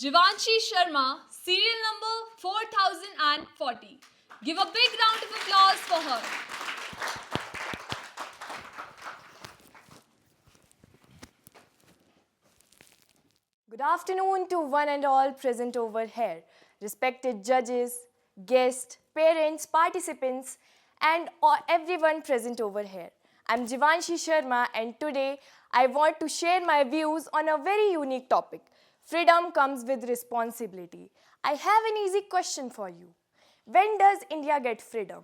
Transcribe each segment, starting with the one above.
Jivanshi Sharma, serial number 4040. Give a big round of applause for her. Good afternoon to one and all present over here, respected judges, guests, parents, participants, and everyone present over here. I'm Jivanshi Sharma, and today I want to share my views on a very unique topic. Freedom comes with responsibility. I have an easy question for you. When does India get freedom?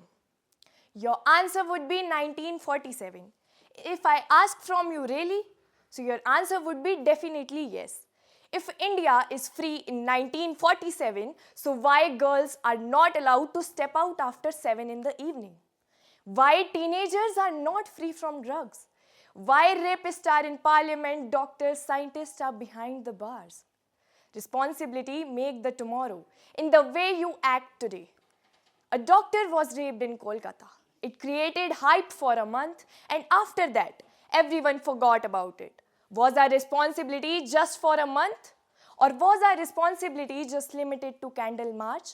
Your answer would be 1947. If I ask from you really, so your answer would be definitely yes. If India is free in 1947, so why girls are not allowed to step out after 7 in the evening? Why teenagers are not free from drugs? Why rapists are in parliament, doctors, scientists are behind the bars? Responsibility make the tomorrow in the way you act today. A doctor was raped in Kolkata. It created hype for a month, and after that, everyone forgot about it. Was our responsibility just for a month? Or was our responsibility just limited to Candle March?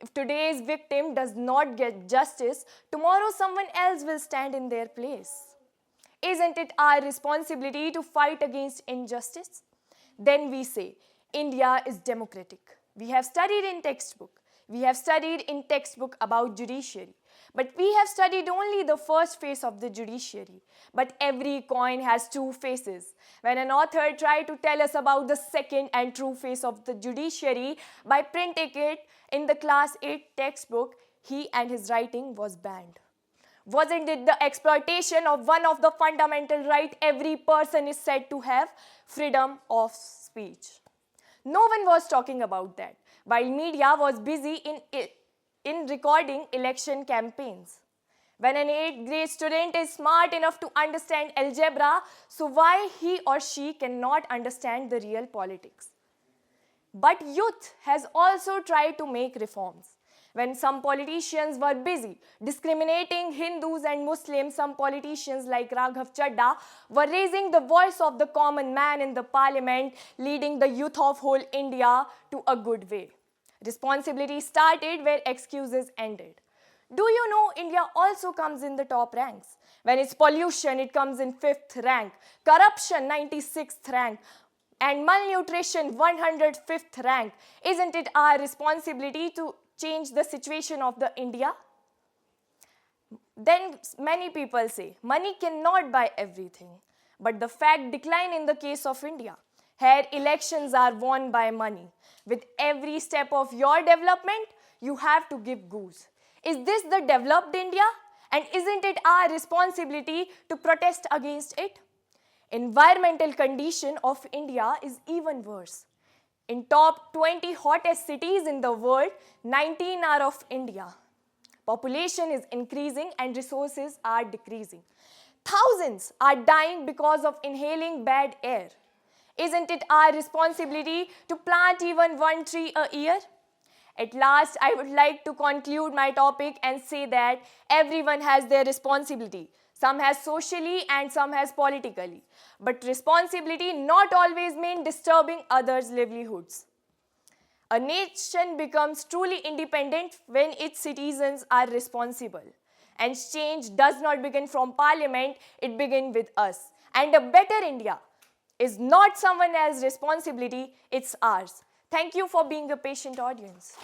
If today's victim does not get justice, tomorrow someone else will stand in their place. Isn't it our responsibility to fight against injustice? Then we say, India is democratic. We have studied in textbook. We have studied in textbook about judiciary. But we have studied only the first face of the judiciary. But every coin has two faces. When an author tried to tell us about the second and true face of the judiciary by printing it in the class 8 textbook, he and his writing was banned. Wasn't it the exploitation of one of the fundamental rights every person is said to have? Freedom of speech. No one was talking about that, while media was busy in recording election campaigns. When an 8th grade student is smart enough to understand algebra, so why he or she cannot understand the real politics? But youth has also tried to make reforms. When some politicians were busy discriminating Hindus and Muslims, some politicians like Raghav Chadha were raising the voice of the common man in the parliament, leading the youth of whole India to a good way. Responsibility started where excuses ended. Do you know India also comes in the top ranks? When it's pollution, it comes in 5th rank, corruption 96th rank, and malnutrition 105th rank. Isn't it our responsibility to change the situation of the India? Then many people say, money cannot buy everything. But the fact decline in the case of India. Here elections are won by money. With every step of your development, you have to give goose. Is this the developed India? And isn't it our responsibility to protest against it? Environmental condition of India is even worse. In top 20 hottest cities in the world, 19 are of India. Population is increasing and resources are decreasing. Thousands are dying because of inhaling bad air. Isn't it our responsibility to plant even one tree a year? At last, I would like to conclude my topic and say that everyone has their responsibility. Some has socially and some has politically. But responsibility not always means disturbing others' livelihoods. A nation becomes truly independent when its citizens are responsible. And change does not begin from parliament, it begins with us. And a better India is not someone else's responsibility, it's ours. Thank you for being a patient audience.